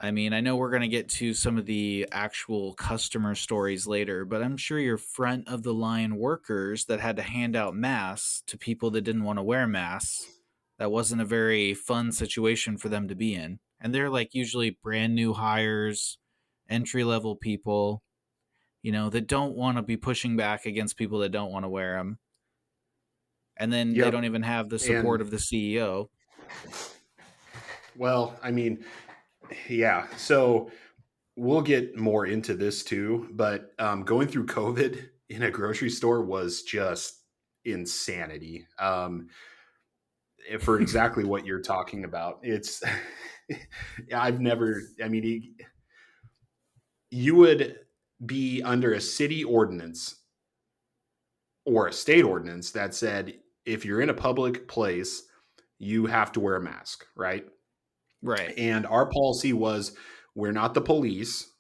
I mean, I know we're going to get to some of the actual customer stories later, but I'm sure your front of the line workers that had to hand out masks to people that didn't want to wear masks, that wasn't a very fun situation for them to be in. And they're like usually brand new hires, entry level people, that don't want to be pushing back against people that don't want to wear them. And then they don't Yep. even have the support And of the CEO. well, I mean, yeah. So we'll get more into this too, but going through COVID in a grocery store was just insanity. For exactly what you're talking about. It's I've never. I mean, you would be under a city ordinance or a state ordinance that said if you're in a public place, you have to wear a mask, right? Right. And our policy was we're not the police.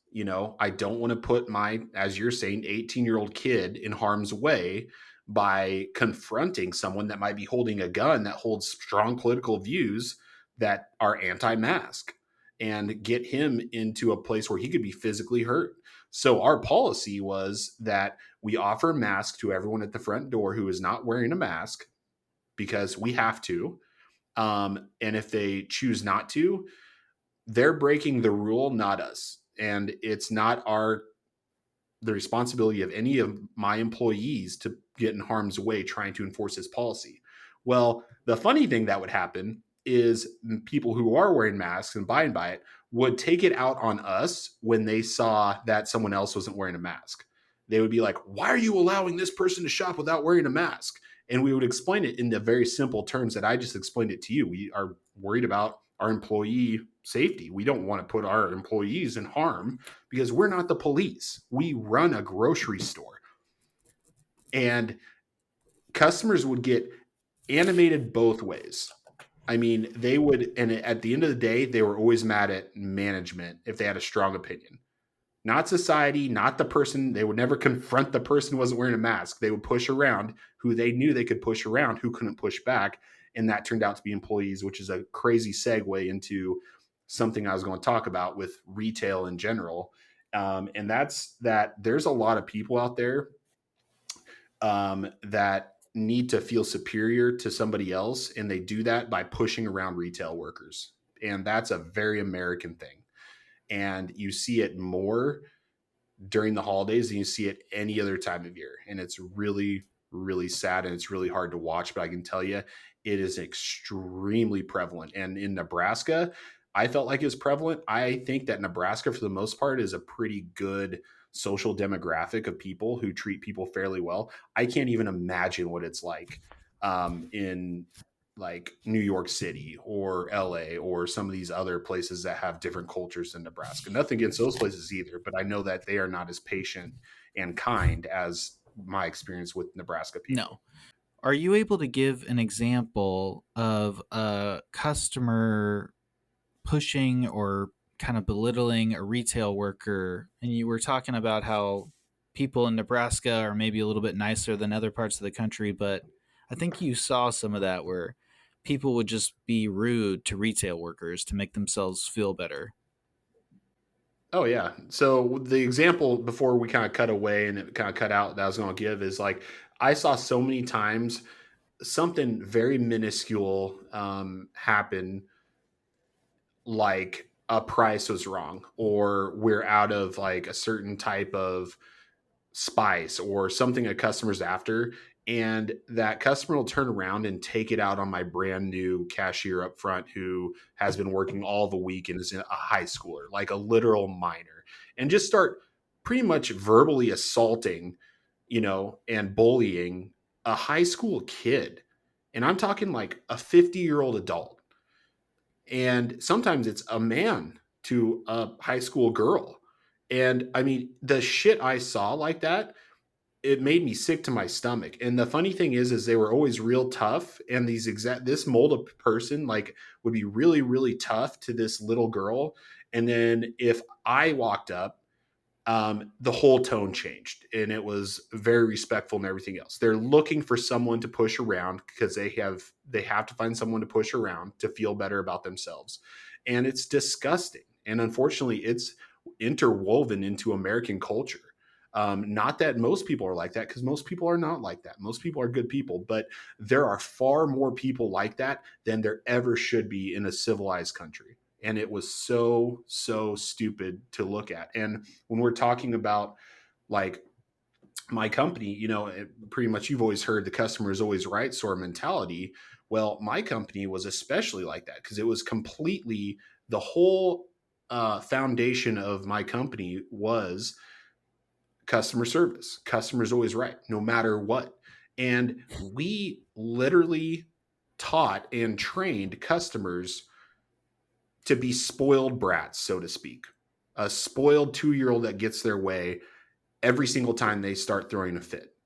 I don't want to put my, as you're saying, 18-year-old kid in harm's way by confronting someone that might be holding a gun that holds strong political views that are anti mask and get him into a place where he could be physically hurt. So our policy was that we offer a mask to everyone at the front door who is not wearing a mask because we have to. And if they choose not to, they're breaking the rule, not us. And it's not the responsibility of any of my employees to get in harm's way trying to enforce this policy. Well, the funny thing that would happen is people who are wearing masks and abiding by it would take it out on us when they saw that someone else wasn't wearing a mask. They would be like, "Why are you allowing this person to shop without wearing a mask?" And we would explain it in the very simple terms that I just explained it to you. We are worried about our employee safety. We don't want to put our employees in harm because we're not the police. We run a grocery store. And customers would get animated both ways. I mean, they would, and at the end of the day, they were always mad at management if they had a strong opinion. Not society, not the person. They would never confront the person who wasn't wearing a mask. They would push around who they knew they could push around, who couldn't push back. And that turned out to be employees, which is a crazy segue into something I was going to talk about with retail in general. And that's that there's a lot of people out there that need to feel superior to somebody else. And they do that by pushing around retail workers. And that's a very American thing. And you see it more during the holidays than you see it any other time of year. And it's really, really sad and it's really hard to watch. But I can tell you, it is extremely prevalent. And in Nebraska, I felt like it was prevalent. I think that Nebraska, for the most part, is a pretty good social demographic of people who treat people fairly well. I can't even imagine what it's like in like New York City or LA or some of these other places that have different cultures than Nebraska. Nothing against those places either, but I know that they are not as patient and kind as my experience with Nebraska No. people. Are you able to give an example of a customer pushing or kind of belittling a retail worker? And you were talking about how people in Nebraska are maybe a little bit nicer than other parts of the country, but I think you saw some of that where people would just be rude to retail workers to make themselves feel better. Oh yeah. So the example before we kind of cut away and it kind of cut out that I was going to give is like I saw so many times something very minuscule happen, like a price was wrong or we're out of like a certain type of spice or something a customer's after, and that customer will turn around and take it out on my brand new cashier up front who has been working all the week and is a high schooler, like a literal minor, and just start pretty much verbally assaulting, and bullying a high school kid. And I'm talking like a 50-year-old adult, and sometimes it's a man to a high school girl. And I mean, the shit I saw like that, it made me sick to my stomach. And the funny thing is they were always real tough. And this mold of person like would be really, really tough to this little girl. And then if I walked up, the whole tone changed and it was very respectful and everything else. They're looking for someone to push around because they have to find someone to push around to feel better about themselves. And it's disgusting. And unfortunately, it's interwoven into American culture. Not that most people are like that, because most people are not like that. Most people are good people, but there are far more people like that than there ever should be in a civilized country. And it was so, so stupid to look at. And when we're talking about like my company, pretty much you've always heard the customer is always right sort of mentality. Well, my company was especially like that because it was completely the whole foundation of my company was customer service. Customer's always right, no matter what. And we literally taught and trained customers to be spoiled brats, so to speak. A spoiled 2-year old that gets their way every single time they start throwing a fit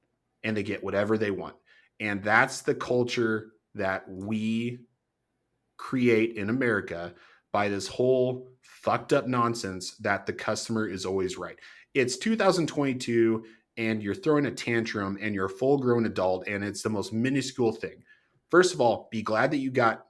and they get whatever they want. And that's the culture that we create in America by this whole fucked up nonsense that the customer is always right. It's 2022 and you're throwing a tantrum and you're a full grown adult and it's the most minuscule thing. First of all, be glad that you got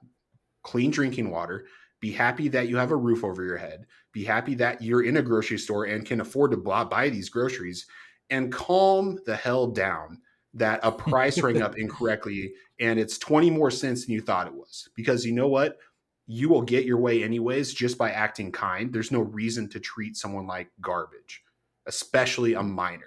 clean drinking water. Be happy that you have a roof over your head. Be happy that you're in a grocery store and can afford to buy these groceries, and calm the hell down that a price rang up incorrectly and it's 20 more cents than you thought it was. Because you know what? You will get your way anyways just by acting kind. There's no reason to treat someone like garbage, especially a minor.